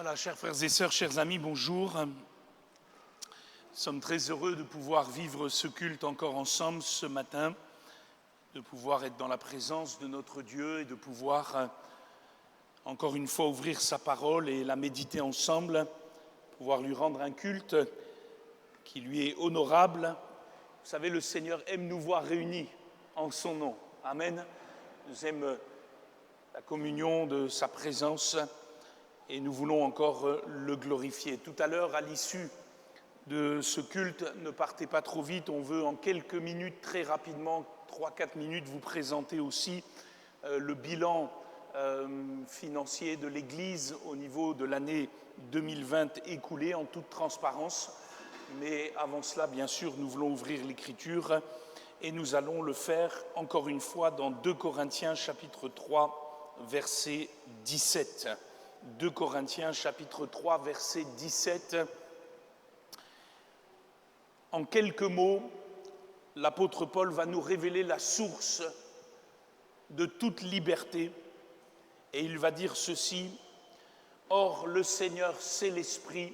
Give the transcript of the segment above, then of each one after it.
Voilà, chers frères et sœurs, chers amis, bonjour. Nous sommes très heureux de pouvoir vivre ce culte encore ensemble ce matin, de pouvoir être dans la présence de notre Dieu et de pouvoir encore une fois ouvrir sa parole et la méditer ensemble, pouvoir lui rendre un culte qui lui est honorable. Vous savez, le Seigneur aime nous voir réunis en son nom. Amen. Nous aime la communion de sa présence et nous voulons encore le glorifier. Tout à l'heure, à l'issue de ce culte, ne partez pas trop vite, on veut en quelques minutes, très rapidement, 3-4 minutes, vous présenter aussi le bilan financier de l'Église au niveau de l'année 2020 écoulée en toute transparence. Mais avant cela, bien sûr, nous voulons ouvrir l'Écriture et nous allons le faire encore une fois dans 2 Corinthiens chapitre 3, verset 17. 2 Corinthiens chapitre 3, verset 17. En quelques mots, l'apôtre Paul va nous révéler la source de toute liberté et il va dire ceci: Or le Seigneur, c'est l'Esprit,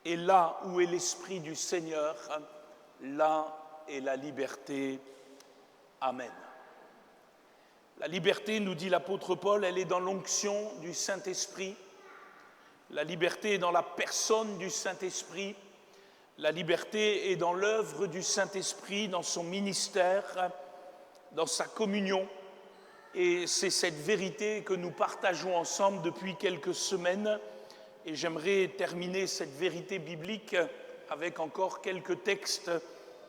et là où est l'Esprit du Seigneur, là est la liberté. Amen. La liberté, nous dit l'apôtre Paul, elle est dans l'onction du Saint-Esprit. La liberté est dans la personne du Saint-Esprit. La liberté est dans l'œuvre du Saint-Esprit, dans son ministère, dans sa communion. Et c'est cette vérité que nous partageons ensemble depuis quelques semaines. Et j'aimerais terminer cette vérité biblique avec encore quelques textes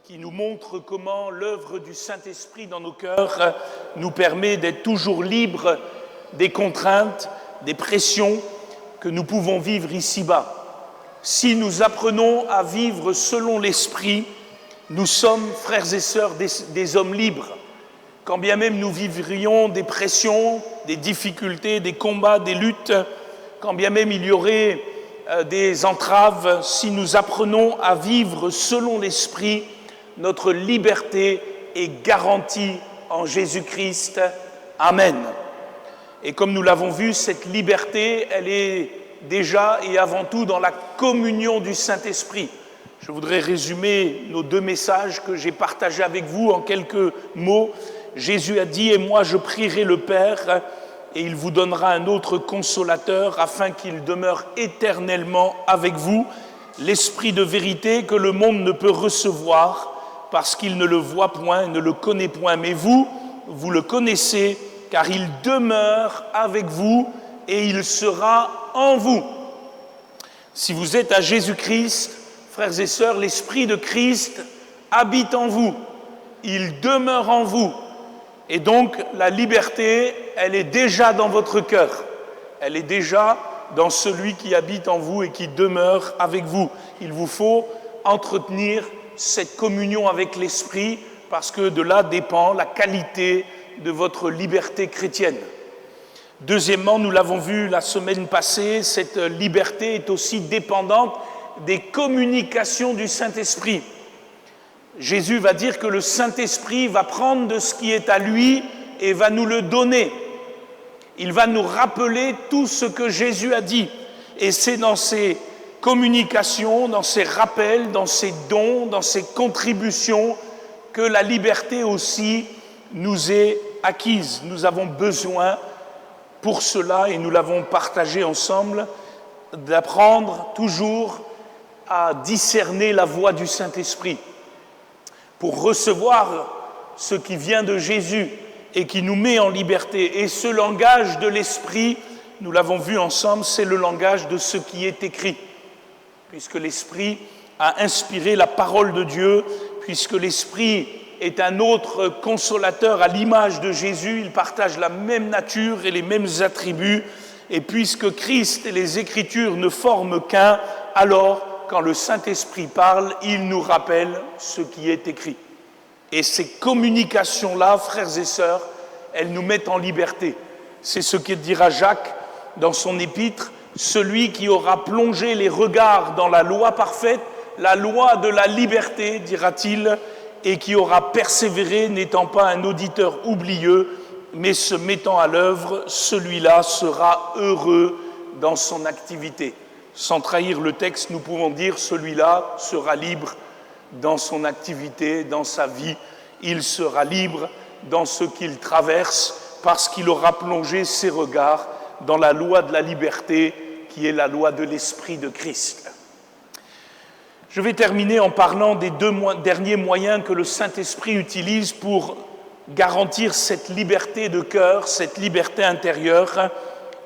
qui nous montrent comment l'œuvre du Saint-Esprit dans nos cœurs nous permet d'être toujours libres des contraintes, des pressions que nous pouvons vivre ici-bas. Si nous apprenons à vivre selon l'Esprit, nous sommes, frères et sœurs, des hommes libres. Quand bien même nous vivrions des pressions, des difficultés, des combats, des luttes, quand bien même il y aurait des entraves, si nous apprenons à vivre selon l'Esprit, notre liberté est garantie en Jésus-Christ. Amen. Et comme nous l'avons vu, cette liberté, elle est déjà et avant tout dans la communion du Saint-Esprit. Je voudrais résumer nos 2 messages que j'ai partagés avec vous en quelques mots. Jésus a dit « Et moi je prierai le Père, et il vous donnera un autre consolateur, afin qu'il demeure éternellement avec vous, l'Esprit de vérité que le monde ne peut recevoir, parce qu'il ne le voit point, ne le connaît point. Mais vous, vous le connaissez, car il demeure avec vous et il sera en vous. » Si vous êtes à Jésus-Christ, frères et sœurs, l'Esprit de Christ habite en vous. Il demeure en vous. Et donc, la liberté, elle est déjà dans votre cœur. Elle est déjà dans celui qui habite en vous et qui demeure avec vous. Il vous faut entretenir cette communion avec l'Esprit, parce que de là dépend la qualité de votre liberté chrétienne. Deuxièmement, nous l'avons vu la semaine passée, cette liberté est aussi dépendante des communications du Saint-Esprit. Jésus va dire que le Saint-Esprit va prendre de ce qui est à lui et va nous le donner. Il va nous rappeler tout ce que Jésus a dit. Et c'est dans ces communications, dans ces rappels, dans ces dons, dans ces contributions que la liberté aussi nous est acquise. Nous avons besoin pour cela, et nous l'avons partagé ensemble, d'apprendre toujours à discerner la voix du Saint-Esprit pour recevoir ce qui vient de Jésus et qui nous met en liberté. Et ce langage de l'Esprit, nous l'avons vu ensemble, c'est le langage de ce qui est écrit. Puisque l'Esprit a inspiré la parole de Dieu, puisque l'Esprit est un autre consolateur à l'image de Jésus, il partage la même nature et les mêmes attributs, et puisque Christ et les Écritures ne forment qu'un, alors, quand le Saint-Esprit parle, il nous rappelle ce qui est écrit. Et ces communications-là, frères et sœurs, elles nous mettent en liberté. C'est ce que dira Jacques dans son épître: celui qui aura plongé les regards dans la loi parfaite, la loi de la liberté, dira-t-il, et qui aura persévéré, n'étant pas un auditeur oublieux, mais se mettant à l'œuvre, celui-là sera heureux dans son activité. Sans trahir le texte, nous pouvons dire celui-là sera libre dans son activité, dans sa vie. Il sera libre dans ce qu'il traverse parce qu'il aura plongé ses regards dans la loi de la liberté qui est la loi de l'Esprit de Christ. Je vais terminer en parlant des deux derniers moyens que le Saint-Esprit utilise pour garantir cette liberté de cœur, cette liberté intérieure.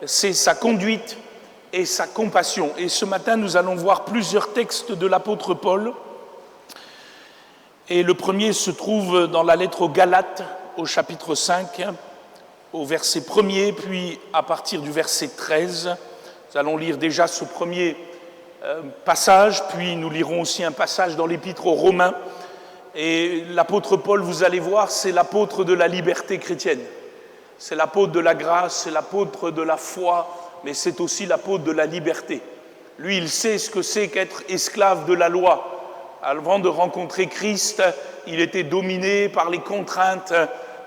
C'est sa conduite et sa compassion. Et ce matin, nous allons voir plusieurs textes de l'apôtre Paul. Et le premier se trouve dans la lettre aux Galates, au chapitre 5, au verset 1er, puis à partir du verset 13. Nous allons lire déjà ce premier passage, puis nous lirons aussi un passage dans l'épître aux Romains. Et l'apôtre Paul, vous allez voir, c'est l'apôtre de la liberté chrétienne. C'est l'apôtre de la grâce, c'est l'apôtre de la foi, mais c'est aussi l'apôtre de la liberté. Lui, il sait ce que c'est qu'être esclave de la loi. Avant de rencontrer Christ, il était dominé par les contraintes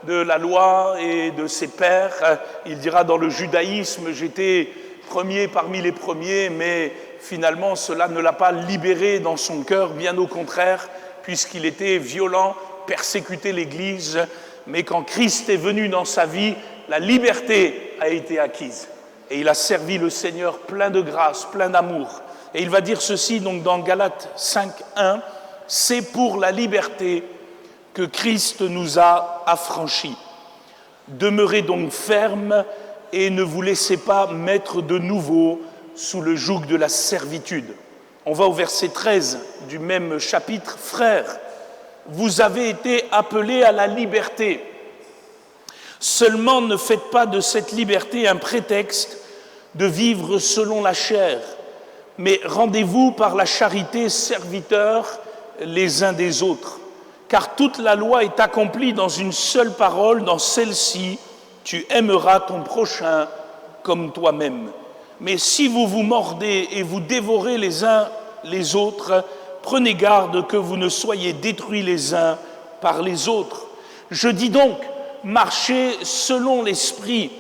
de la loi et de ses pères. Il dira dans le judaïsme, j'étais premier parmi les premiers, mais finalement cela ne l'a pas libéré dans son cœur, bien au contraire, puisqu'il était violent, persécutait l'Église. Mais quand Christ est venu dans sa vie, la liberté a été acquise. Et il a servi le Seigneur plein de grâce, plein d'amour. Et il va dire ceci donc dans Galates 5:1, « C'est pour la liberté que Christ nous a affranchis. Demeurez donc fermes et ne vous laissez pas mettre de nouveau sous le joug de la servitude. » On va au verset 13 du même chapitre. « Frères, vous avez été appelés à la liberté. Seulement ne faites pas de cette liberté un prétexte de vivre selon la chair, mais rendez-vous par la charité serviteurs les uns des autres. Car toute la loi est accomplie dans une seule parole, dans celle-ci, tu aimeras ton prochain comme toi-même. Mais si vous vous mordez et vous dévorez les uns les autres, prenez garde que vous ne soyez détruits les uns par les autres. Je dis donc, marchez selon l'esprit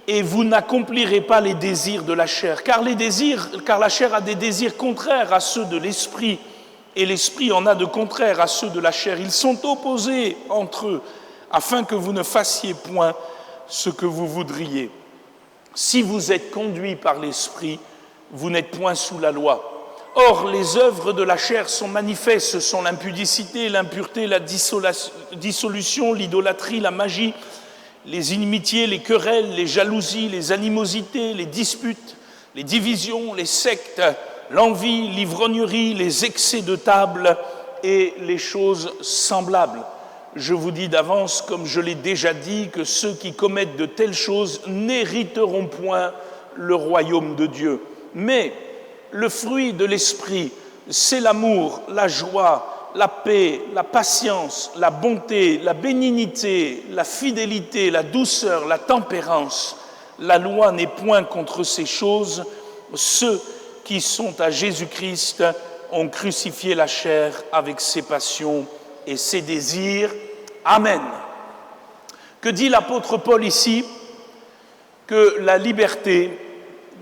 et vous n'accomplirez pas les désirs de la chair. Car la chair a des désirs contraires à ceux de l'esprit et l'esprit en a de contraires à ceux de la chair. Ils sont opposés entre eux afin que vous ne fassiez point ce que vous voudriez. Si vous êtes conduits par l'esprit, vous n'êtes point sous la loi. Or, les œuvres de la chair sont manifestes, ce sont l'impudicité, l'impureté, la dissolution, l'idolâtrie, la magie, les inimitiés, les querelles, les jalousies, les animosités, les disputes, les divisions, les sectes, l'envie, l'ivrognerie, les excès de table et les choses semblables. Je vous dis d'avance, comme je l'ai déjà dit, que ceux qui commettent de telles choses n'hériteront point le royaume de Dieu. Mais le fruit de l'esprit, c'est l'amour, la joie, la paix, la patience, la bonté, la bénignité, la fidélité, la douceur, la tempérance. La loi n'est point contre ces choses. Ceux qui sont à Jésus-Christ ont crucifié la chair avec ses passions et ses désirs. Amen. Que dit l'apôtre Paul ici? Que la liberté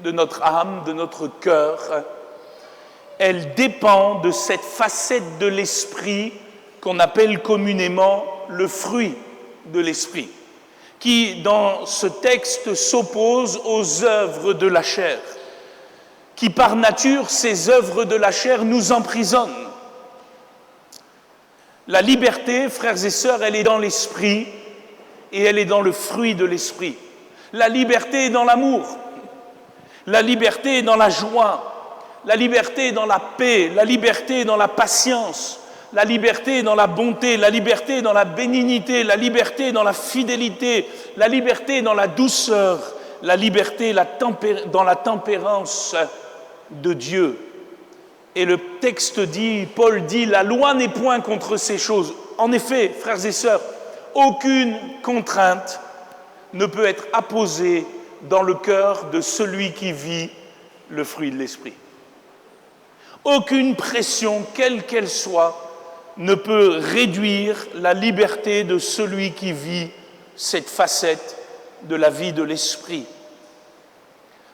de notre âme, de notre cœur, elle dépend de cette facette de l'esprit qu'on appelle communément le fruit de l'esprit, qui dans ce texte s'oppose aux œuvres de la chair, qui par nature, ces œuvres de la chair nous emprisonnent. La liberté, frères et sœurs, elle est dans l'esprit et elle est dans le fruit de l'esprit. La liberté est dans l'amour, la liberté est dans la joie, la liberté est dans la paix, la liberté est dans la patience, la liberté est dans la bonté, la liberté est dans la bénignité, la liberté est dans la fidélité, la liberté est dans la douceur, la liberté est dans la tempérance de Dieu. Et le texte dit, Paul dit, la loi n'est point contre ces choses. En effet, frères et sœurs, aucune contrainte ne peut être apposée dans le cœur de celui qui vit le fruit de l'esprit. Aucune pression, quelle qu'elle soit, ne peut réduire la liberté de celui qui vit cette facette de la vie de l'esprit.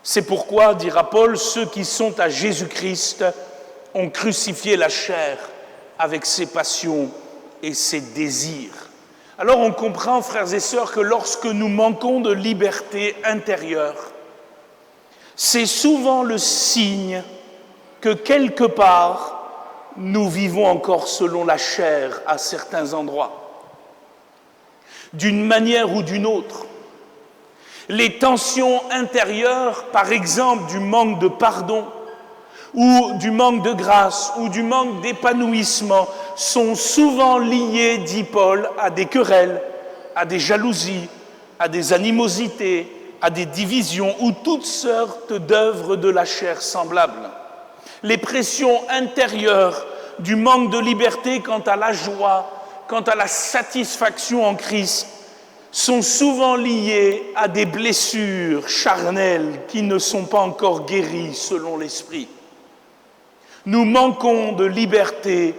C'est pourquoi, dira Paul, ceux qui sont à Jésus-Christ ont crucifié la chair avec ses passions et ses désirs. Alors on comprend, frères et sœurs, que lorsque nous manquons de liberté intérieure, c'est souvent le signe que quelque part, nous vivons encore selon la chair à certains endroits. D'une manière ou d'une autre, les tensions intérieures, par exemple du manque de pardon, ou du manque de grâce, ou du manque d'épanouissement, sont souvent liées, dit Paul, à des querelles, à des jalousies, à des animosités, à des divisions, ou toutes sortes d'œuvres de la chair semblables. Les pressions intérieures du manque de liberté quant à la joie, quant à la satisfaction en Christ, sont souvent liées à des blessures charnelles qui ne sont pas encore guéries selon l'Esprit. Nous manquons de liberté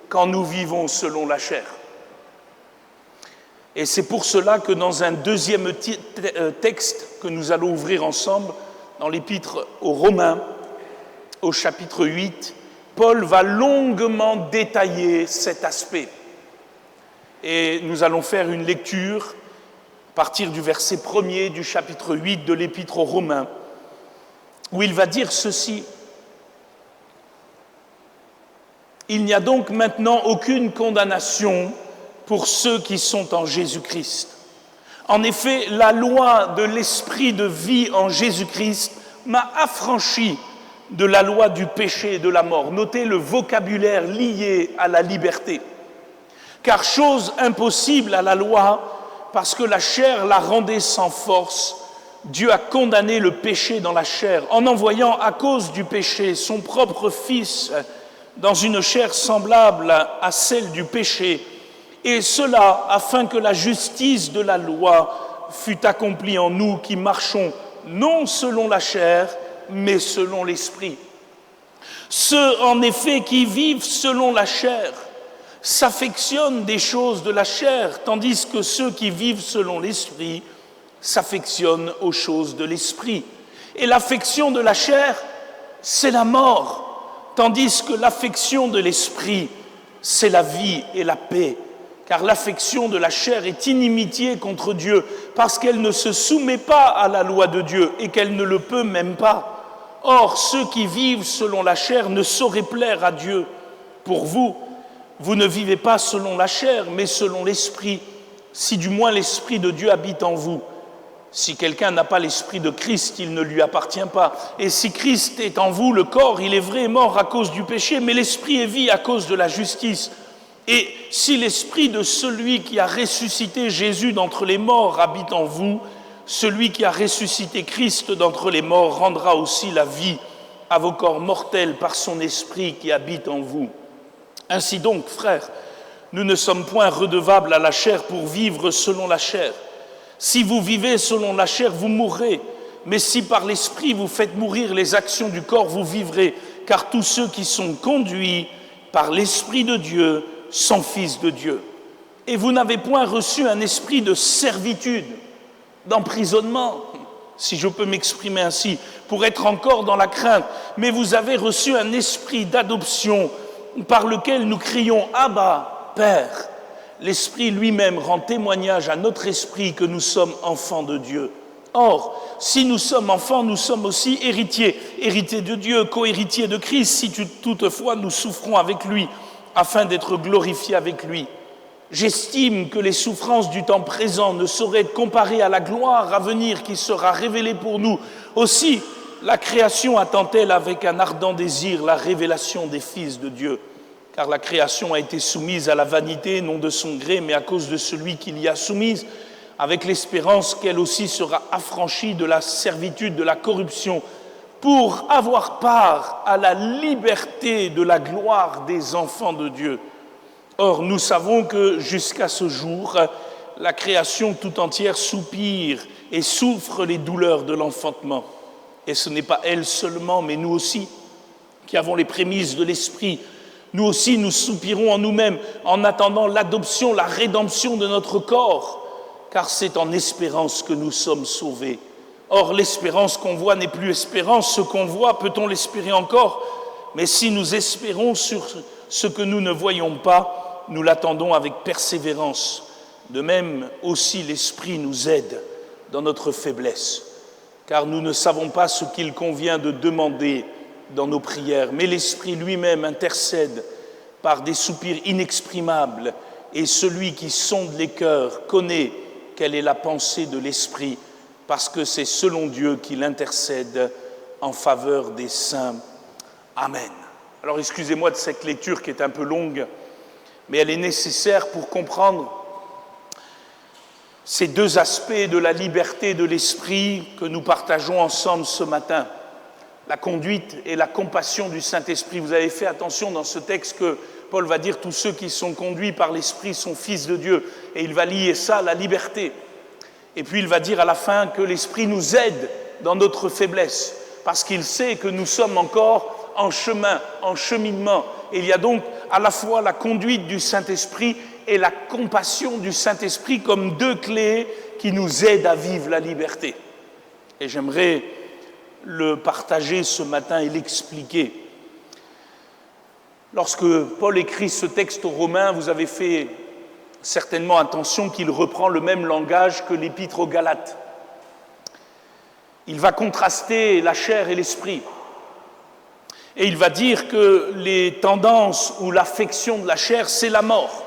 quand nous vivons selon la chair. Et c'est pour cela que dans un deuxième texte que nous allons ouvrir ensemble, dans l'épître aux Romains, au chapitre 8, Paul va longuement détailler cet aspect. Et nous allons faire une lecture à partir du verset 1er du chapitre 8 de l'Épître aux Romains, où il va dire ceci. Il n'y a donc maintenant aucune condamnation pour ceux qui sont en Jésus-Christ. En effet, la loi de l'esprit de vie en Jésus-Christ m'a affranchi de la loi du péché et de la mort. Notez le vocabulaire lié à la liberté. Car chose impossible à la loi, parce que la chair la rendait sans force, Dieu a condamné le péché dans la chair, en envoyant à cause du péché son propre Fils dans une chair semblable à celle du péché, et cela afin que la justice de la loi fût accomplie en nous qui marchons non selon la chair, mais selon l'Esprit. Ceux, en effet, qui vivent selon la chair s'affectionnent des choses de la chair, tandis que ceux qui vivent selon l'Esprit s'affectionnent aux choses de l'Esprit. Et l'affection de la chair, c'est la mort, tandis que l'affection de l'Esprit, c'est la vie et la paix. Car l'affection de la chair est inimitié contre Dieu, parce qu'elle ne se soumet pas à la loi de Dieu et qu'elle ne le peut même pas. Or, ceux qui vivent selon la chair ne sauraient plaire à Dieu. Pour vous, vous ne vivez pas selon la chair, mais selon l'Esprit, si du moins l'Esprit de Dieu habite en vous. Si quelqu'un n'a pas l'Esprit de Christ, il ne lui appartient pas. Et si Christ est en vous, le corps, il est vrai, est mort à cause du péché, mais l'Esprit est vie à cause de la justice. Et si l'Esprit de celui qui a ressuscité Jésus d'entre les morts habite en vous, celui qui a ressuscité Christ d'entre les morts rendra aussi la vie à vos corps mortels par son Esprit qui habite en vous. Ainsi donc, frères, nous ne sommes point redevables à la chair pour vivre selon la chair. Si vous vivez selon la chair, vous mourrez. Mais si par l'Esprit vous faites mourir les actions du corps, vous vivrez. Car tous ceux qui sont conduits par l'Esprit de Dieu sont fils de Dieu. Et vous n'avez point reçu un esprit de servitude, d'emprisonnement, si je peux m'exprimer ainsi, pour être encore dans la crainte, mais vous avez reçu un esprit d'adoption par lequel nous crions « Abba, Père ». L'Esprit lui-même rend témoignage à notre esprit que nous sommes enfants de Dieu. Or, si nous sommes enfants, nous sommes aussi héritiers, héritiers de Dieu, co-héritiers de Christ, si toutefois nous souffrons avec lui, afin d'être glorifiés avec lui. J'estime que les souffrances du temps présent ne sauraient être comparées à la gloire à venir qui sera révélée pour nous. Aussi, la création attend-elle avec un ardent désir la révélation des fils de Dieu. Car la création a été soumise à la vanité, non de son gré, mais à cause de celui qui l'y a soumise, avec l'espérance qu'elle aussi sera affranchie de la servitude, de la corruption, pour avoir part à la liberté de la gloire des enfants de Dieu. Or, nous savons que jusqu'à ce jour, la création tout entière soupire et souffre les douleurs de l'enfantement. Et ce n'est pas elle seulement, mais nous aussi, qui avons les prémices de l'Esprit. Nous aussi, nous soupirons en nous-mêmes en attendant l'adoption, la rédemption de notre corps, car c'est en espérance que nous sommes sauvés. Or, l'espérance qu'on voit n'est plus espérance. Ce qu'on voit, peut-on l'espérer encore? Mais si nous espérons sur ce que nous ne voyons pas, nous l'attendons avec persévérance. De même aussi, l'Esprit nous aide dans notre faiblesse, car nous ne savons pas ce qu'il convient de demander dans nos prières. Mais l'Esprit lui-même intercède par des soupirs inexprimables, et celui qui sonde les cœurs connaît quelle est la pensée de l'Esprit, parce que c'est selon Dieu qu'il intercède en faveur des saints. Amen. Alors excusez-moi de cette lecture qui est un peu longue, mais elle est nécessaire pour comprendre ces deux aspects de la liberté de l'esprit que nous partageons ensemble ce matin. La conduite et la compassion du Saint-Esprit. Vous avez fait attention dans ce texte que Paul va dire « tous ceux qui sont conduits par l'Esprit sont fils de Dieu ». Et il va lier ça à la liberté. Et puis il va dire à la fin que l'Esprit nous aide dans notre faiblesse, parce qu'il sait que nous sommes encore en chemin, en cheminement. Et il y a donc à la fois la conduite du Saint-Esprit et la compassion du Saint-Esprit comme deux clés qui nous aident à vivre la liberté. Et j'aimerais le partager ce matin et l'expliquer. Lorsque Paul écrit ce texte aux Romains, vous avez fait certainement attention qu'il reprend le même langage que l'épître aux Galates. Il va contraster la chair et l'esprit. Et il va dire que les tendances ou l'affection de la chair, c'est la mort.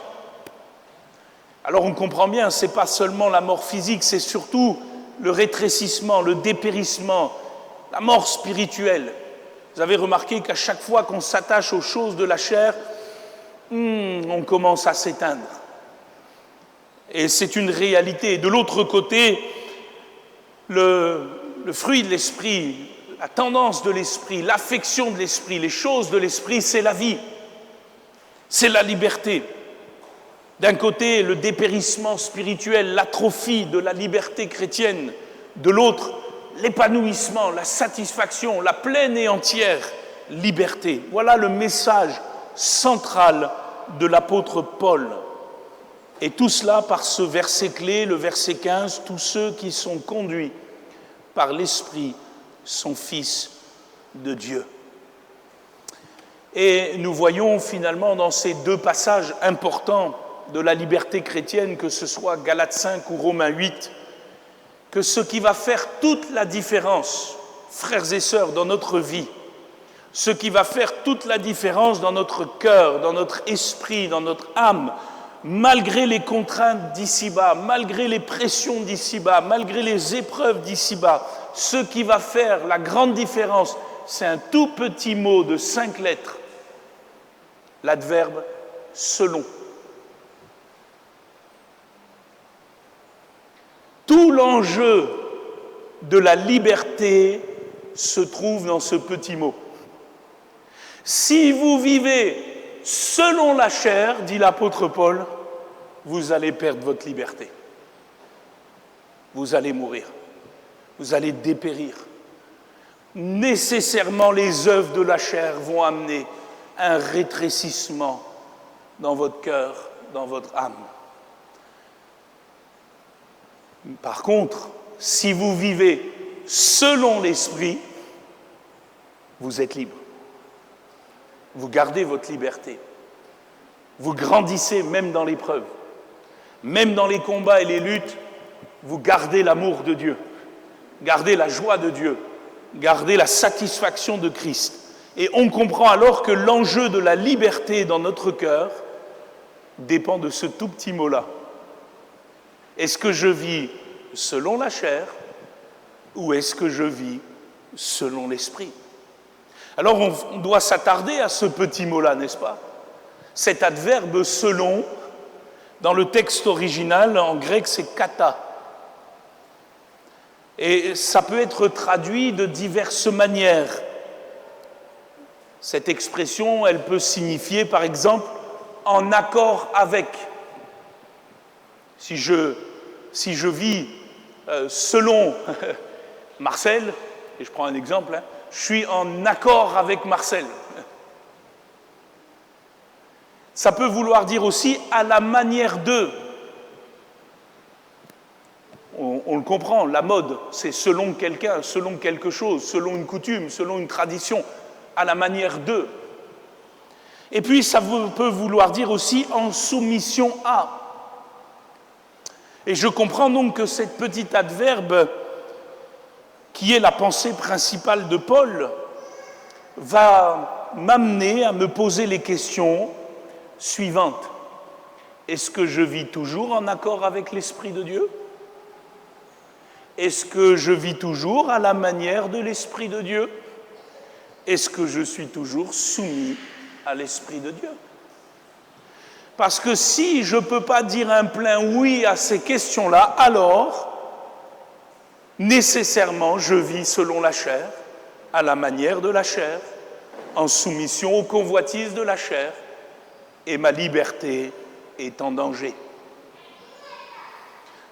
Alors on comprend bien, ce n'est pas seulement la mort physique, c'est surtout le rétrécissement, le dépérissement, la mort spirituelle. Vous avez remarqué qu'à chaque fois qu'on s'attache aux choses de la chair, on commence à s'éteindre. Et c'est une réalité. Et de l'autre côté, le fruit de l'esprit, la tendance de l'esprit, l'affection de l'esprit, les choses de l'esprit, c'est la vie, c'est la liberté. D'un côté, le dépérissement spirituel, l'atrophie de la liberté chrétienne. De l'autre, l'épanouissement, la satisfaction, la pleine et entière liberté. Voilà le message central de l'apôtre Paul. Et tout cela par ce verset clé, le verset 15, « Tous ceux qui sont conduits par l'Esprit sont fils de Dieu ». Et nous voyons finalement dans ces deux passages importants de la liberté chrétienne, que ce soit Galates 5 ou Romains 8, que ce qui va faire toute la différence, frères et sœurs, dans notre vie, ce qui va faire toute la différence dans notre cœur, dans notre esprit, dans notre âme, malgré les contraintes d'ici-bas, malgré les pressions d'ici-bas, malgré les épreuves d'ici-bas, ce qui va faire la grande différence, c'est un tout petit mot de 5 lettres, l'adverbe « selon ». Tout l'enjeu de la liberté se trouve dans ce petit mot. Si vous vivez selon la chair, dit l'apôtre Paul, vous allez perdre votre liberté. Vous allez mourir. Vous allez dépérir. Nécessairement, les œuvres de la chair vont amener un rétrécissement dans votre cœur, dans votre âme. Par contre, si vous vivez selon l'Esprit, vous êtes libre. Vous gardez votre liberté. Vous grandissez même dans l'épreuve. Même dans les combats et les luttes, vous gardez l'amour de Dieu. Gardez la joie de Dieu. Gardez la satisfaction de Christ. Et on comprend alors que l'enjeu de la liberté dans notre cœur dépend de ce tout petit mot-là. Est-ce que je vis selon la chair ou est-ce que je vis selon l'esprit? Alors on doit s'attarder à ce petit mot-là, n'est-ce pas? Cet adverbe « selon », dans le texte original, en grec, c'est « kata ». Et ça peut être traduit de diverses manières. Cette expression, elle peut signifier, par exemple, « en accord avec ». Si je vis selon Marcel, et je prends un exemple, je suis en accord avec Marcel. Ça peut vouloir dire aussi à la manière d'eux. On on le comprend, la mode, c'est selon quelqu'un, selon quelque chose, selon une coutume, selon une tradition, à la manière d'eux. Et puis ça peut vouloir dire aussi en soumission à. Et je comprends donc que cette petite adverbe, qui est la pensée principale de Paul, va m'amener à me poser les questions suivantes. Est-ce que je vis toujours en accord avec l'Esprit de Dieu ? Est-ce que je vis toujours à la manière de l'Esprit de Dieu ? Est-ce que je suis toujours soumis à l'Esprit de Dieu ? Parce que si je ne peux pas dire un plein oui à ces questions-là, alors, nécessairement, je vis selon la chair, à la manière de la chair, en soumission aux convoitises de la chair, et ma liberté est en danger.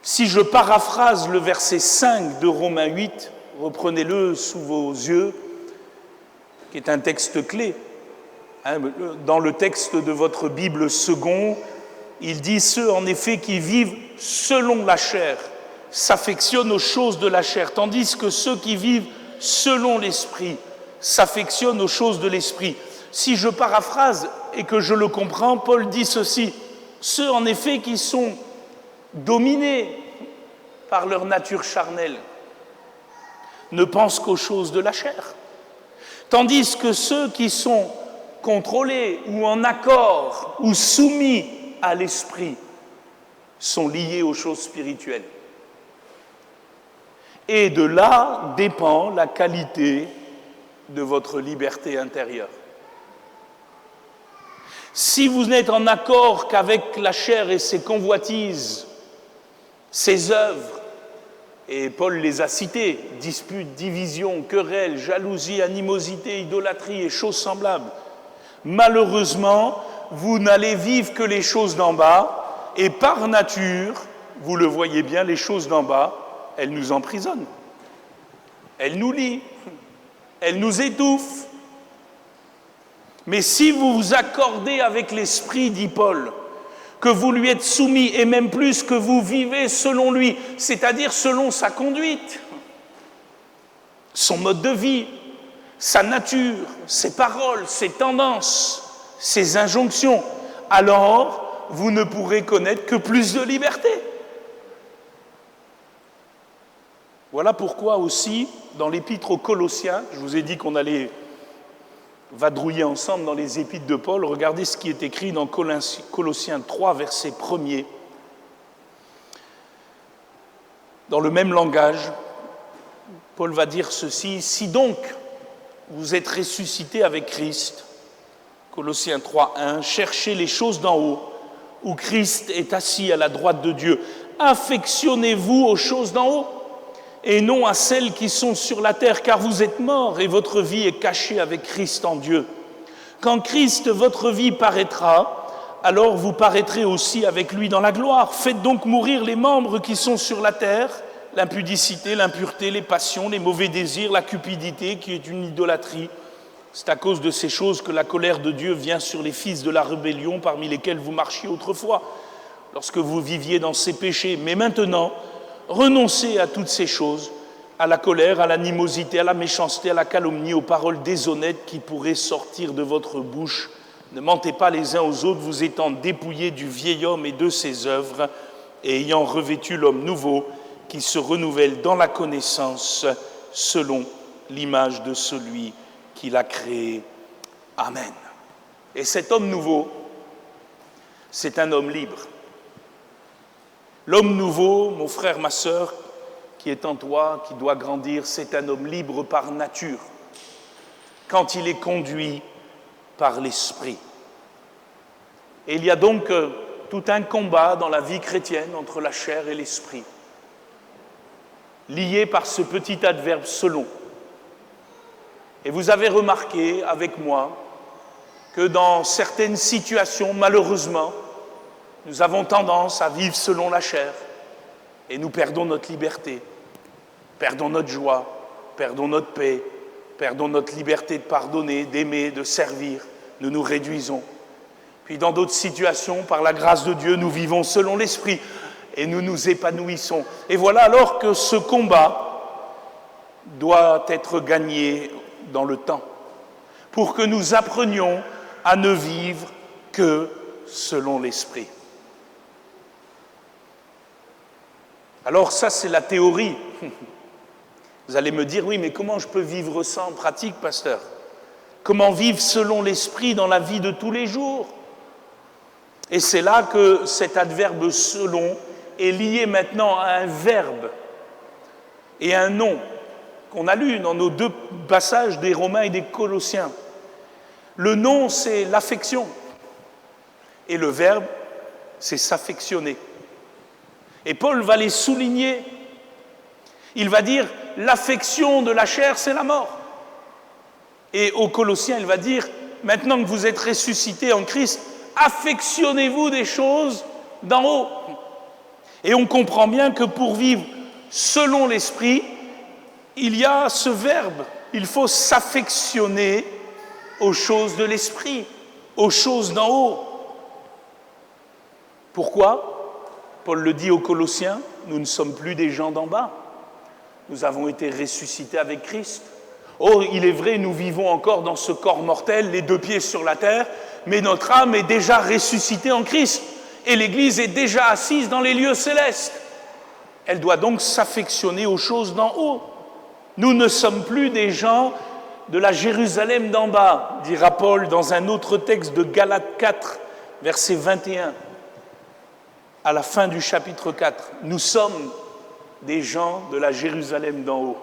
Si je paraphrase le verset 5 de Romains 8, reprenez-le sous vos yeux, qui est un texte clé. Dans le texte de votre Bible second, il dit « Ceux en effet qui vivent selon la chair s'affectionnent aux choses de la chair, tandis que ceux qui vivent selon l'esprit s'affectionnent aux choses de l'esprit. » Si je paraphrase et que je le comprends, Paul dit ceci « Ceux en effet qui sont dominés par leur nature charnelle ne pensent qu'aux choses de la chair, tandis que ceux qui sont contrôlés ou en accord ou soumis à l'esprit sont liés aux choses spirituelles. Et de là dépend la qualité de votre liberté intérieure. Si vous n'êtes en accord qu'avec la chair et ses convoitises, ses œuvres, et Paul les a citées, disputes, divisions, querelles, jalousie, animosité, idolâtrie et choses semblables, malheureusement, vous n'allez vivre que les choses d'en bas, et par nature, vous le voyez bien, les choses d'en bas, elles nous emprisonnent, elles nous lient, elles nous étouffent. Mais si vous vous accordez avec l'Esprit, dit Paul, que vous lui êtes soumis, et même plus que vous vivez selon lui, c'est-à-dire selon sa conduite, son mode de vie, sa nature, ses paroles, ses tendances, ses injonctions, alors vous ne pourrez connaître que plus de liberté. Voilà pourquoi aussi, dans l'épître aux Colossiens, je vous ai dit qu'on allait vadrouiller ensemble dans les épîtres de Paul, regardez ce qui est écrit dans Colossiens 3, verset 1er. Dans le même langage, Paul va dire ceci, « Si donc vous êtes ressuscités avec Christ, Colossiens 3, 1, cherchez les choses d'en haut, où Christ est assis à la droite de Dieu. Affectionnez-vous aux choses d'en haut, et non à celles qui sont sur la terre, car vous êtes morts et votre vie est cachée avec Christ en Dieu. Quand Christ, votre vie, paraîtra, alors vous paraîtrez aussi avec lui dans la gloire. Faites donc mourir les membres qui sont sur la terre, l'impudicité, l'impureté, les passions, les mauvais désirs, la cupidité, qui est une idolâtrie. C'est à cause de ces choses que la colère de Dieu vient sur les fils de la rébellion, parmi lesquels vous marchiez autrefois, lorsque vous viviez dans ces péchés. Mais maintenant, renoncez à toutes ces choses, à la colère, à l'animosité, à la méchanceté, à la calomnie, aux paroles déshonnêtes qui pourraient sortir de votre bouche. Ne mentez pas les uns aux autres, vous étant dépouillés du vieil homme et de ses œuvres, et ayant revêtu l'homme nouveau qui se renouvelle dans la connaissance selon l'image de celui qui l'a créé. Amen. Et cet homme nouveau, c'est un homme libre. L'homme nouveau, mon frère, ma sœur, qui est en toi, qui doit grandir, c'est un homme libre par nature, quand il est conduit par l'Esprit. Et il y a donc tout un combat dans la vie chrétienne entre la chair et l'Esprit, lié par ce petit adverbe « selon ». Et vous avez remarqué avec moi que dans certaines situations, malheureusement, nous avons tendance à vivre selon la chair et nous perdons notre liberté, perdons notre joie, perdons notre paix, perdons notre liberté de pardonner, d'aimer, de servir, nous nous réduisons. Puis dans d'autres situations, par la grâce de Dieu, nous vivons selon l'Esprit. et nous nous épanouissons. Et voilà alors que ce combat doit être gagné dans le temps, pour que nous apprenions à ne vivre que selon l'Esprit. Alors ça, c'est la théorie. Vous allez me dire, oui, mais comment je peux vivre ça en pratique, pasteur? Comment vivre selon l'Esprit dans la vie de tous les jours? Et c'est là que cet adverbe « selon » est lié maintenant à un verbe et à un nom qu'on a lu dans nos deux passages des Romains et des Colossiens. Le nom, c'est l'affection, et le verbe, c'est s'affectionner. Et Paul va les souligner. Il va dire, l'affection de la chair, c'est la mort. Et aux Colossiens, il va dire, maintenant que vous êtes ressuscités en Christ, affectionnez-vous des choses d'en haut. Et on comprend bien que pour vivre selon l'Esprit, il y a ce verbe, il faut s'affectionner aux choses de l'Esprit, aux choses d'en haut. Pourquoi? Paul le dit aux Colossiens, nous ne sommes plus des gens d'en bas, nous avons été ressuscités avec Christ. Oh, il est vrai, nous vivons encore dans ce corps mortel, les deux pieds sur la terre, mais notre âme est déjà ressuscitée en Christ. Et l'Église est déjà assise dans les lieux célestes. Elle doit donc s'affectionner aux choses d'en haut. Nous ne sommes plus des gens de la Jérusalem d'en bas, dira Paul dans un autre texte de Galates 4, verset 21, à la fin du chapitre 4. Nous sommes des gens de la Jérusalem d'en haut.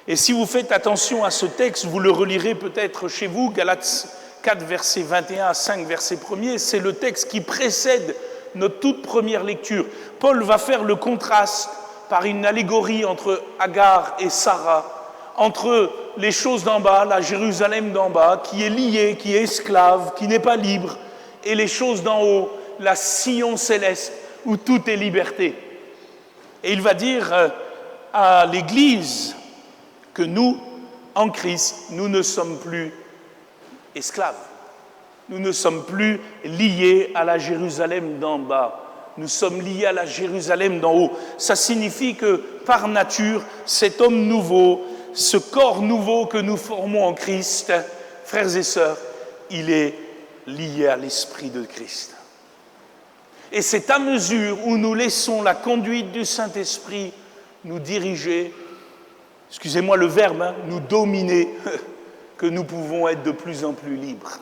Et si vous faites attention à ce texte, vous le relirez peut-être chez vous, Galates 4, verset 21 à 5, verset 1er, c'est le texte qui précède notre toute première lecture. Paul va faire le contraste par une allégorie entre Agar et Sarah, entre les choses d'en bas, la Jérusalem d'en bas, qui est liée, qui est esclave, qui n'est pas libre, et les choses d'en haut, la Sion céleste, où tout est liberté. Et il va dire à l'Église que nous, en Christ, nous ne sommes plus esclaves. Nous ne sommes plus liés à la Jérusalem d'en bas. Nous sommes liés à la Jérusalem d'en haut. Ça signifie que, par nature, cet homme nouveau, ce corps nouveau que nous formons en Christ, frères et sœurs, il est lié à l'Esprit de Christ. Et c'est à mesure où nous laissons la conduite du Saint-Esprit nous diriger, excusez-moi le verbe, nous dominer, que nous pouvons être de plus en plus libres.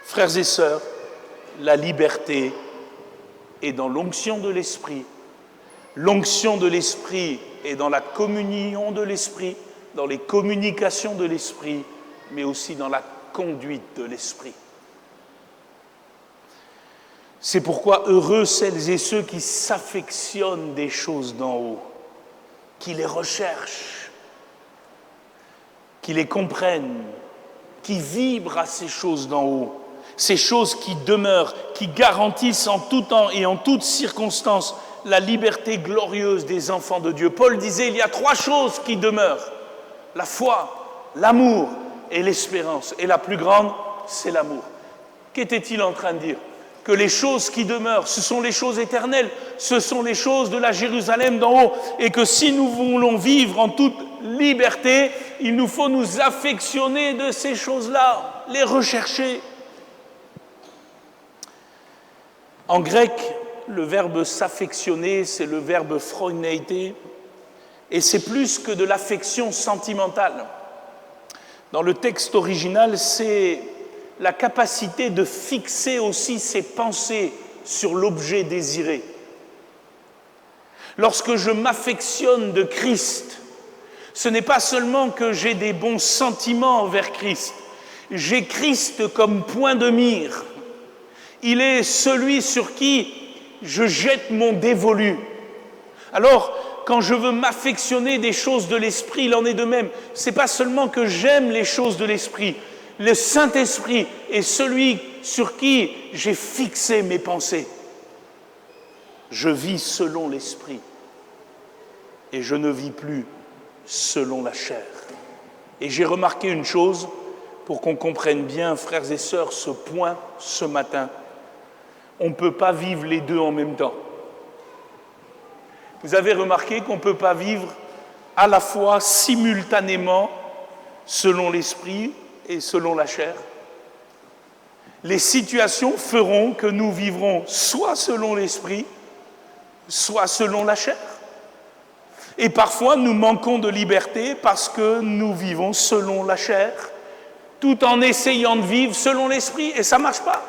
Frères et sœurs, la liberté est dans l'onction de l'Esprit. L'onction de l'Esprit est dans la communion de l'Esprit, dans les communications de l'Esprit, mais aussi dans la conduite de l'Esprit. C'est pourquoi heureux celles et ceux qui s'affectionnent des choses d'en haut, qui les recherchent, qui les comprennent, qui vibrent à ces choses d'en haut, ces choses qui demeurent, qui garantissent en tout temps et en toutes circonstances la liberté glorieuse des enfants de Dieu. Paul disait, il y a 3 choses qui demeurent, la foi, l'amour et l'espérance. Et la plus grande, c'est l'amour. Qu'était-il en train de dire? Que les choses qui demeurent, ce sont les choses éternelles, ce sont les choses de la Jérusalem d'en haut, et que si nous voulons vivre en toute liberté, il nous faut nous affectionner de ces choses-là, les rechercher. En grec, le verbe s'affectionner, c'est le verbe phroneité, et c'est plus que de l'affection sentimentale. Dans le texte original, c'est la capacité de fixer aussi ses pensées sur l'objet désiré. Lorsque je m'affectionne de Christ, ce n'est pas seulement que j'ai des bons sentiments envers Christ, j'ai Christ comme point de mire. Il est celui sur qui je jette mon dévolu. Alors, quand je veux m'affectionner des choses de l'Esprit, il en est de même. Ce n'est pas seulement que j'aime les choses de l'Esprit. Le Saint-Esprit est celui sur qui j'ai fixé mes pensées. Je vis selon l'Esprit et je ne vis plus selon la chair. Et j'ai remarqué une chose, pour qu'on comprenne bien, frères et sœurs, ce point ce matin. On ne peut pas vivre les deux en même temps. Vous avez remarqué qu'on ne peut pas vivre à la fois simultanément selon l'esprit et selon la chair. Les situations feront que nous vivrons soit selon l'esprit, soit selon la chair. Et parfois, nous manquons de liberté parce que nous vivons selon la chair, tout en essayant de vivre selon l'esprit, et ça ne marche pas.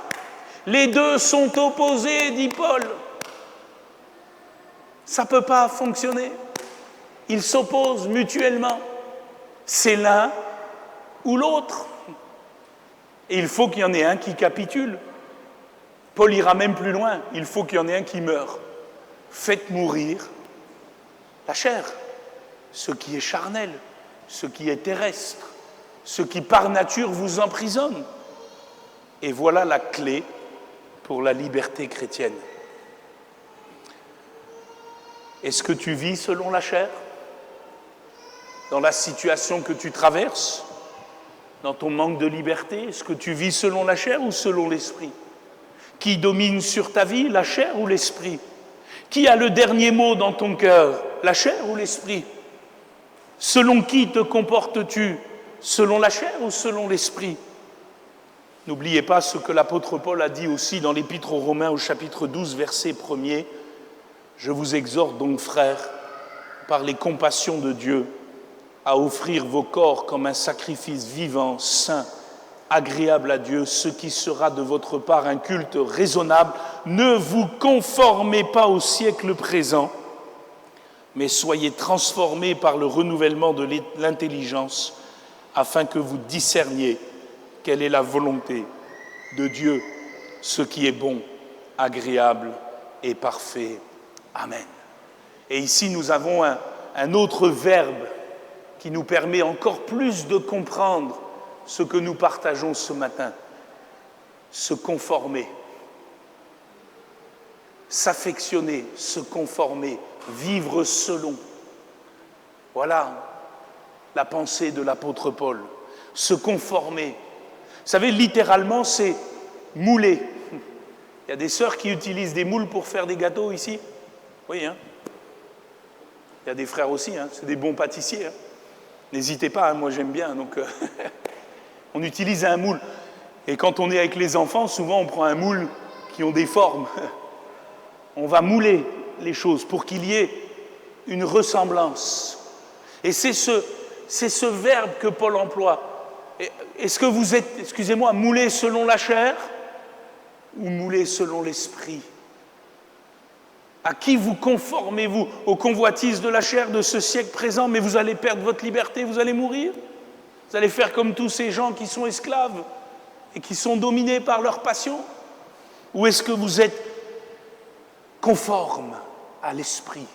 Les deux sont opposés, dit Paul. Ça ne peut pas fonctionner. Ils s'opposent mutuellement. C'est l'un ou l'autre. Et il faut qu'il y en ait un qui capitule. Paul ira même plus loin. Il faut qu'il y en ait un qui meure. Faites mourir la chair, ce qui est charnel, ce qui est terrestre, ce qui par nature vous emprisonne. Et voilà la clé pour la liberté chrétienne. Est-ce que tu vis selon la chair? Dans la situation que tu traverses? Dans ton manque de liberté? Est-ce que tu vis selon la chair ou selon l'esprit? Qui domine sur ta vie, la chair ou l'esprit? Qui a le dernier mot dans ton cœur, la chair ou l'esprit? Selon qui te comportes-tu? Selon la chair ou selon l'esprit? N'oubliez pas ce que l'apôtre Paul a dit aussi dans l'Épître aux Romains au chapitre 12, verset 1er. Je vous exhorte donc, frères, par les compassions de Dieu, à offrir vos corps comme un sacrifice vivant, saint, agréable à Dieu, ce qui sera de votre part un culte raisonnable. Ne vous conformez pas au siècle présent, mais soyez transformés par le renouvellement de l'intelligence, afin que vous discerniez quelle est la volonté de Dieu, ce qui est bon, agréable et parfait. Amen. Et ici, nous avons un autre verbe qui nous permet encore plus de comprendre ce que nous partageons ce matin. Se conformer, s'affectionner, se conformer, vivre selon. Voilà la pensée de l'apôtre Paul. Se conformer. Vous savez, littéralement, c'est mouler. Il y a des sœurs qui utilisent des moules pour faire des gâteaux ici. Oui, hein. Il y a des frères aussi, hein. C'est des bons pâtissiers. Hein. N'hésitez pas, hein, moi j'aime bien. Donc, on utilise un moule. Et quand on est avec les enfants, souvent on prend un moule qui ont des formes. On va mouler les choses pour qu'il y ait une ressemblance. Et c'est ce verbe que Paul emploie. Est-ce que vous êtes, excusez-moi, moulé selon la chair ou moulé selon l'esprit? À qui vous conformez-vous? Aux convoitises de la chair de ce siècle présent, mais vous allez perdre votre liberté, vous allez mourir? Vous allez faire comme tous ces gens qui sont esclaves et qui sont dominés par leur passion? Ou est-ce que vous êtes conforme à l'esprit,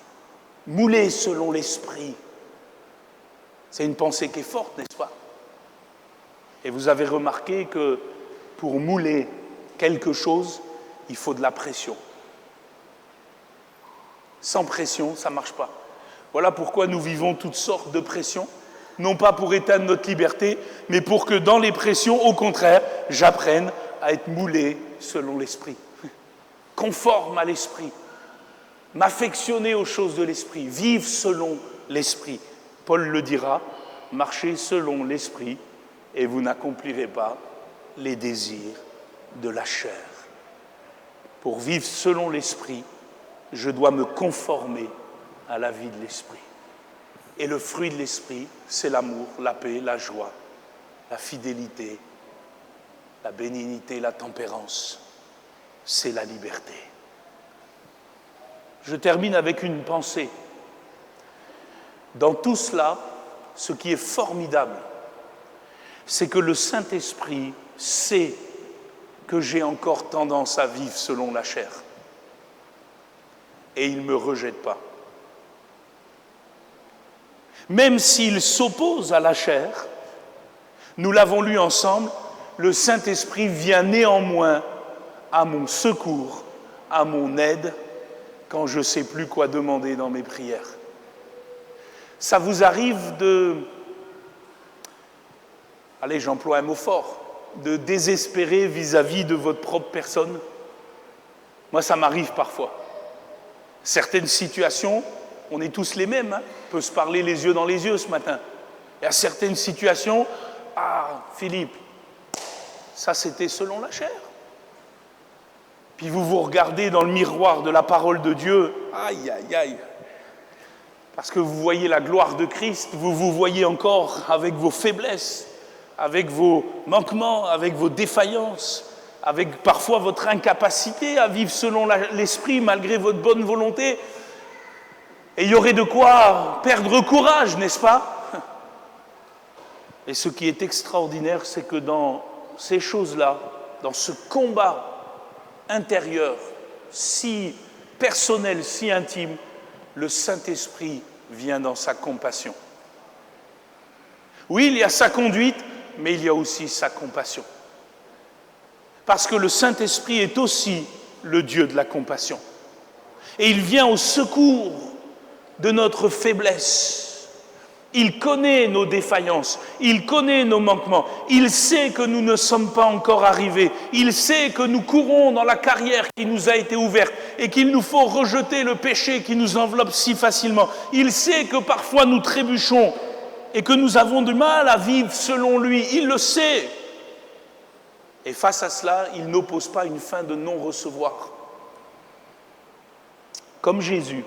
moulé selon l'esprit? C'est une pensée qui est forte, n'est-ce pas? Et vous avez remarqué que pour mouler quelque chose, il faut de la pression. Sans pression, ça ne marche pas. Voilà pourquoi nous vivons toutes sortes de pressions, non pas pour éteindre notre liberté, mais pour que dans les pressions, au contraire, j'apprenne à être moulé selon l'esprit, conforme à l'esprit, m'affectionner aux choses de l'esprit, vivre selon l'esprit. Paul le dira, marchez selon l'esprit et vous n'accomplirez pas les désirs de la chair. Pour vivre selon l'esprit, je dois me conformer à la vie de l'esprit. Et le fruit de l'esprit, c'est l'amour, la paix, la joie, la fidélité, la bénignité, la tempérance. C'est la liberté. Je termine avec une pensée. Dans tout cela, ce qui est formidable, c'est que le Saint-Esprit sait que j'ai encore tendance à vivre selon la chair. Et il ne me rejette pas. Même s'il s'oppose à la chair, nous l'avons lu ensemble, le Saint-Esprit vient néanmoins à mon secours, à mon aide, quand je ne sais plus quoi demander dans mes prières. Ça vous arrive allez, j'emploie un mot fort, de désespérer vis-à-vis de votre propre personne? Moi, ça m'arrive parfois. Certaines situations On est tous les mêmes, hein. On peut se parler les yeux dans les yeux ce matin. Il y a certaines situations, ah Philippe, ça c'était selon la chair. Puis vous vous regardez dans le miroir de la parole de Dieu, aïe, aïe, aïe. Parce que vous voyez la gloire de Christ, vous vous voyez encore avec vos faiblesses, avec vos manquements, avec vos défaillances, avec parfois votre incapacité à vivre selon l'esprit malgré votre bonne volonté. Et il y aurait de quoi perdre courage, n'est-ce pas? Et ce qui est extraordinaire, c'est que dans ces choses-là, dans ce combat intérieur, si personnel, si intime, le Saint-Esprit vient dans sa compassion. Oui, il y a sa conduite, mais il y a aussi sa compassion. Parce que le Saint-Esprit est aussi le Dieu de la compassion. Et il vient au secours de notre faiblesse. Il connaît nos défaillances, il connaît nos manquements, il sait que nous ne sommes pas encore arrivés, il sait que nous courons dans la carrière qui nous a été ouverte et qu'il nous faut rejeter le péché qui nous enveloppe si facilement. Il sait que parfois nous trébuchons et que nous avons du mal à vivre selon lui, il le sait. Et face à cela, il n'oppose pas une fin de non-recevoir. Comme Jésus,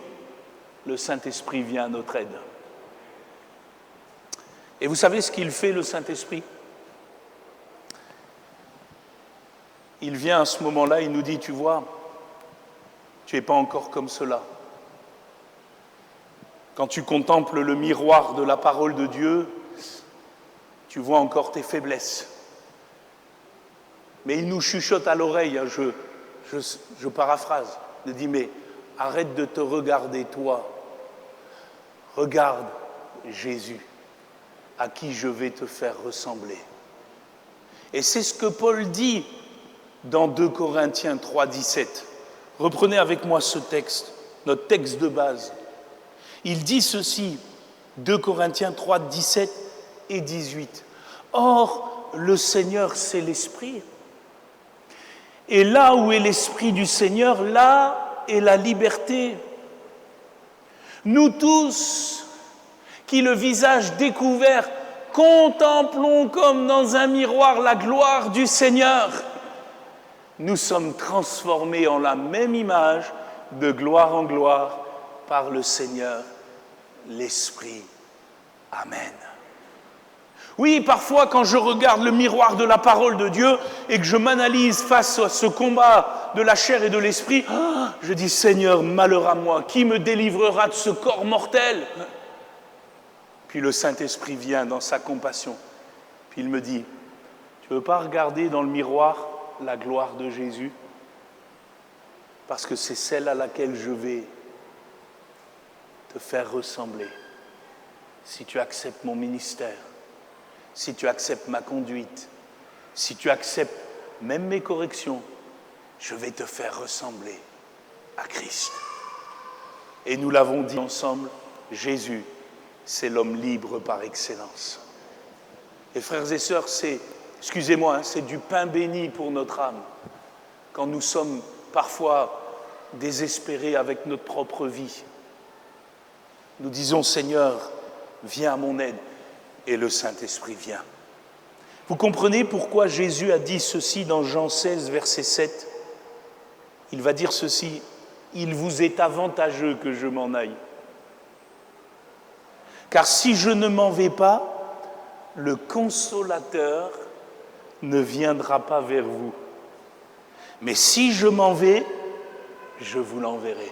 le Saint-Esprit vient à notre aide. Et vous savez ce qu'il fait, le Saint-Esprit? Il vient à ce moment-là, il nous dit, tu vois, tu n'es pas encore comme cela. Quand tu contemples le miroir de la parole de Dieu, tu vois encore tes faiblesses. Mais il nous chuchote à l'oreille, hein, je paraphrase, il dit, mais arrête de te regarder toi, regarde Jésus, à qui je vais te faire ressembler. Et c'est ce que Paul dit dans 2 Corinthiens 3, 17. Reprenez avec moi ce texte, notre texte de base. Il dit ceci, 2 Corinthiens 3, 17 et 18. Or, le Seigneur, c'est l'Esprit. Et là où est l'Esprit du Seigneur, là est la liberté. Nous tous, qui le visage découvert, contemplons comme dans un miroir la gloire du Seigneur. Nous sommes transformés en la même image, de gloire en gloire, par le Seigneur, l'Esprit. Amen. Oui, parfois quand je regarde le miroir de la parole de Dieu et que je m'analyse face à ce combat de la chair et de l'esprit, je dis, Seigneur, malheur à moi, qui me délivrera de ce corps mortel ? Puis le Saint-Esprit vient dans sa compassion. Puis il me dit, tu ne veux pas regarder dans le miroir la gloire de Jésus? Parce que c'est celle à laquelle je vais te faire ressembler. Si tu acceptes mon ministère, si tu acceptes ma conduite, si tu acceptes même mes corrections, je vais te faire ressembler à Christ. Et nous l'avons dit ensemble, Jésus, c'est l'homme libre par excellence. Et frères et sœurs, c'est, excusez-moi, c'est du pain béni pour notre âme. Quand nous sommes parfois désespérés avec notre propre vie, nous disons, Seigneur, viens à mon aide. Et le Saint-Esprit vient. Vous comprenez pourquoi Jésus a dit ceci dans Jean 16, verset 7 ? Il va dire ceci, « Il vous est avantageux que je m'en aille. Car si je ne m'en vais pas, le Consolateur ne viendra pas vers vous. Mais si je m'en vais, je vous l'enverrai. »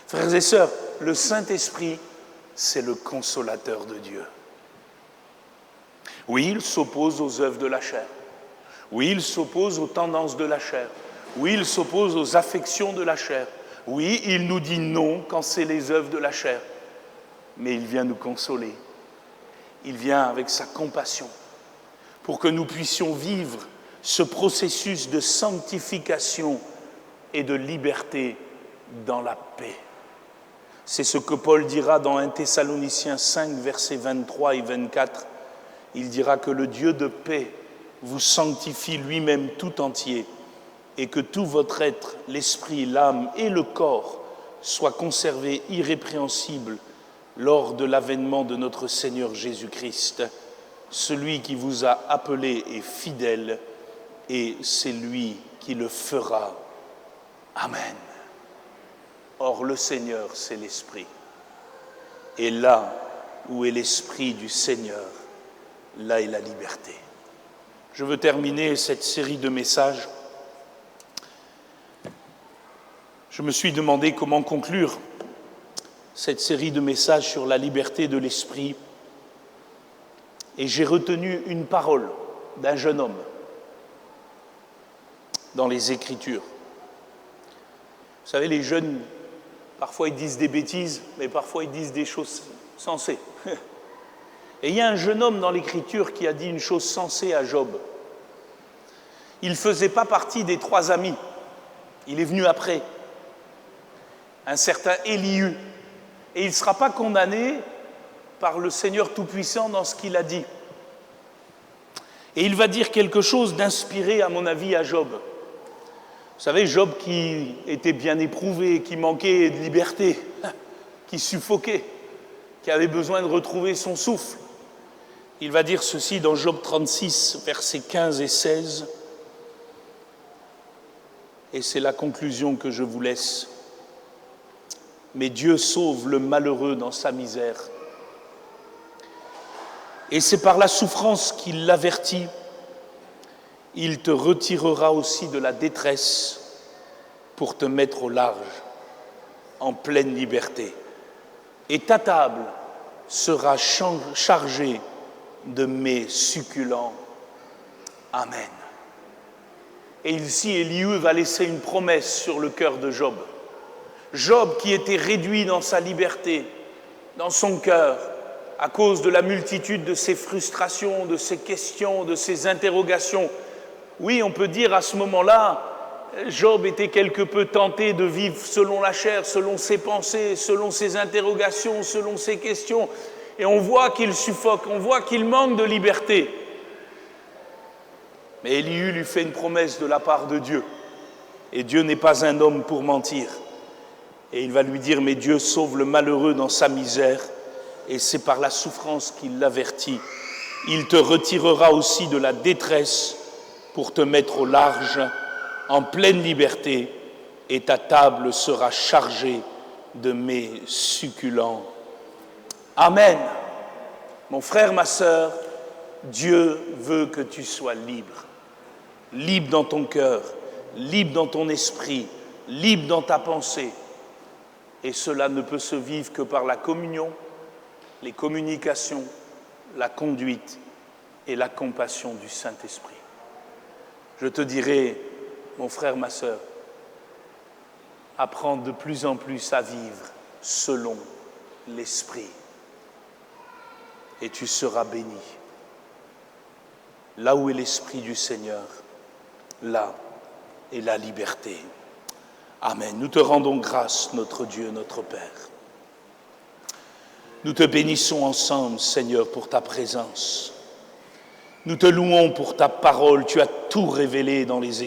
Frères et sœurs, le Saint-Esprit, c'est le Consolateur de Dieu. Oui, il s'oppose aux œuvres de la chair. Oui, il s'oppose aux tendances de la chair. Oui, il s'oppose aux affections de la chair. Oui, il nous dit non quand c'est les œuvres de la chair. Mais il vient nous consoler. Il vient avec sa compassion pour que nous puissions vivre ce processus de sanctification et de liberté dans la paix. C'est ce que Paul dira dans 1 Thessaloniciens 5, versets 23 et 24. Il dira que le Dieu de paix vous sanctifie lui-même tout entier et que tout votre être, l'esprit, l'âme et le corps soit conservée irrépréhensible lors de l'avènement de notre Seigneur Jésus-Christ. Celui qui vous a appelé est fidèle et c'est lui qui le fera. Amen. Or, le Seigneur, c'est l'Esprit. Et là où est l'Esprit du Seigneur, là est la liberté. Je veux terminer cette série de messages. Je me suis demandé comment conclure cette série de messages sur la liberté de l'esprit. Et j'ai retenu une parole d'un jeune homme dans les Écritures. Vous savez, les jeunes, parfois ils disent des bêtises, mais parfois ils disent des choses sensées. Et il y a un jeune homme dans l'Écriture qui a dit une chose sensée à Job. Il ne faisait pas partie des 3 amis. Il est venu après. Un certain Élihu. Et il ne sera pas condamné par le Seigneur Tout-Puissant dans ce qu'il a dit. Et il va dire quelque chose d'inspiré, à mon avis, à Job. Vous savez, Job qui était bien éprouvé, qui manquait de liberté, qui suffoquait, qui avait besoin de retrouver son souffle. Il va dire ceci dans Job 36, versets 15 et 16. Et c'est la conclusion que je vous laisse. Mais Dieu sauve le malheureux dans sa misère. Et c'est par la souffrance qu'il l'avertit. Il te retirera aussi de la détresse pour te mettre au large, en pleine liberté. Et ta table sera chargée de mets succulents. Amen. Et ici, Élihu va laisser une promesse sur le cœur de Job. Job qui était réduit dans sa liberté, dans son cœur, à cause de la multitude de ses frustrations, de ses questions, de ses interrogations. Oui, on peut dire à ce moment-là, Job était quelque peu tenté de vivre selon la chair, selon ses pensées, selon ses interrogations, selon ses questions. Et on voit qu'il suffoque, on voit qu'il manque de liberté. Mais Élihu lui fait une promesse de la part de Dieu. Et Dieu n'est pas un homme pour mentir. Et il va lui dire, mais Dieu sauve le malheureux dans sa misère, et c'est par la souffrance qu'il l'avertit. Il te retirera aussi de la détresse pour te mettre au large, en pleine liberté, et ta table sera chargée de mets succulents. Amen. Mon frère, ma sœur, Dieu veut que tu sois libre. Libre dans ton cœur, libre dans ton esprit, libre dans ta pensée. Et cela ne peut se vivre que par la communion, les communications, la conduite et la compassion du Saint-Esprit. Je te dirai, mon frère, ma sœur, apprends de plus en plus à vivre selon l'Esprit. Et tu seras béni. Là où est l'Esprit du Seigneur, là est la liberté. Amen. Nous te rendons grâce, notre Dieu, notre Père. Nous te bénissons ensemble, Seigneur, pour ta présence. Nous te louons pour ta parole. Tu as tout révélé dans les Écritures.